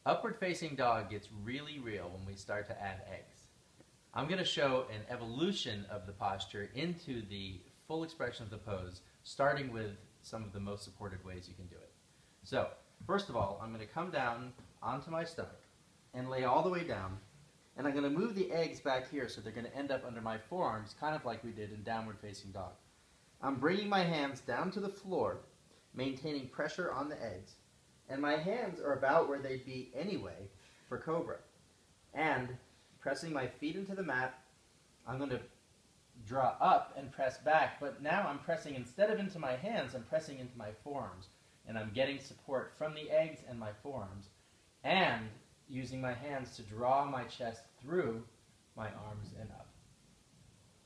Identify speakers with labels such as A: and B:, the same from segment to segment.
A: Upward facing dog gets really real when we start to add eggs. I'm going to show an evolution of the posture into the full expression of the pose, starting with some of the most supported ways you can do it. So, first of all, I'm going to come down onto my stomach and lay all the way down, and I'm going to move the eggs back here so they're going to end up under my forearms, kind of like we did in downward facing dog. I'm bringing my hands down to the floor, maintaining pressure on the eggs, and my hands are about where they'd be anyway for cobra. And pressing my feet into the mat, I'm going to draw up and press back, but now I'm pressing, instead of into my hands, I'm pressing into my forearms, and I'm getting support from the eggs and my forearms, and using my hands to draw my chest through my arms and up.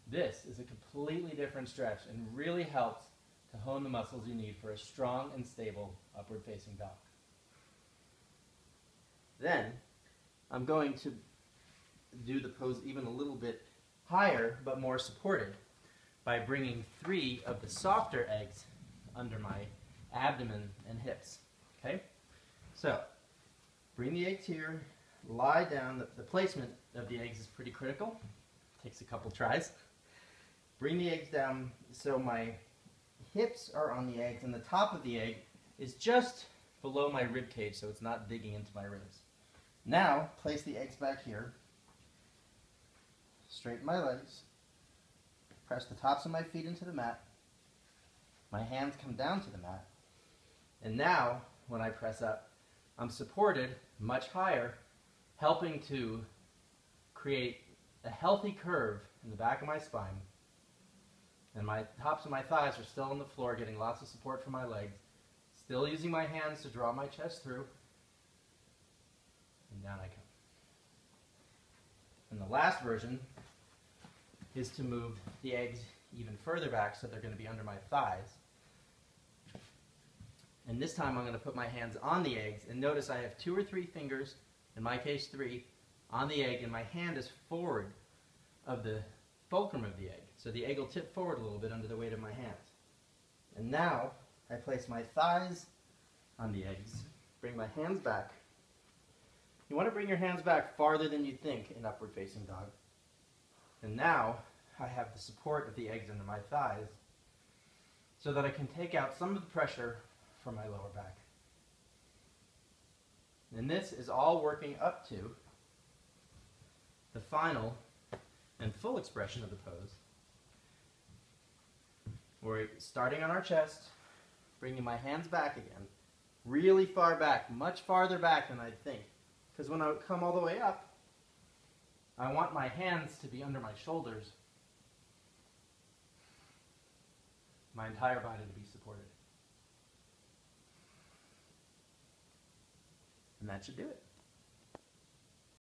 A: This is a completely different stretch and really helps to hone the muscles you need for a strong and stable upward facing dog. Then I'm going to do the pose even a little bit higher but more supported by bringing 3 of the softer eggs under my abdomen and hips. Okay? So, bring the eggs here, lie down. The placement of the eggs is pretty critical. Takes a couple tries. Bring the eggs down so my hips are on the eggs and the top of the egg is just below my rib cage so it's not digging into my ribs. Now, place the eggs back here. Straighten my legs. Press the tops of my feet into the mat. My hands come down to the mat. And now, when I press up, I'm supported much higher, helping to create a healthy curve in the back of my spine. And my tops of my thighs are still on the floor, getting lots of support from my legs. Still using my hands to draw my chest through. And down I come. And the last version is to move the eggs even further back so they're going to be under my thighs. And this time I'm going to put my hands on the eggs, and notice I have 2 or 3 fingers, in my case 3, on the egg, and my hand is forward of the fulcrum of the egg. So the egg will tip forward a little bit under the weight of my hands. And now I place my thighs on the eggs, bring my hands back. You want to bring your hands back farther than you think in upward facing dog. And now I have the support of the eggs under my thighs so that I can take out some of the pressure from my lower back. And this is all working up to the final and full expression of the pose. We're starting on our chest, bringing my hands back again, really far back, much farther back than I'd think. Because when I come all the way up, I want my hands to be under my shoulders, my entire body to be supported. And that should do it.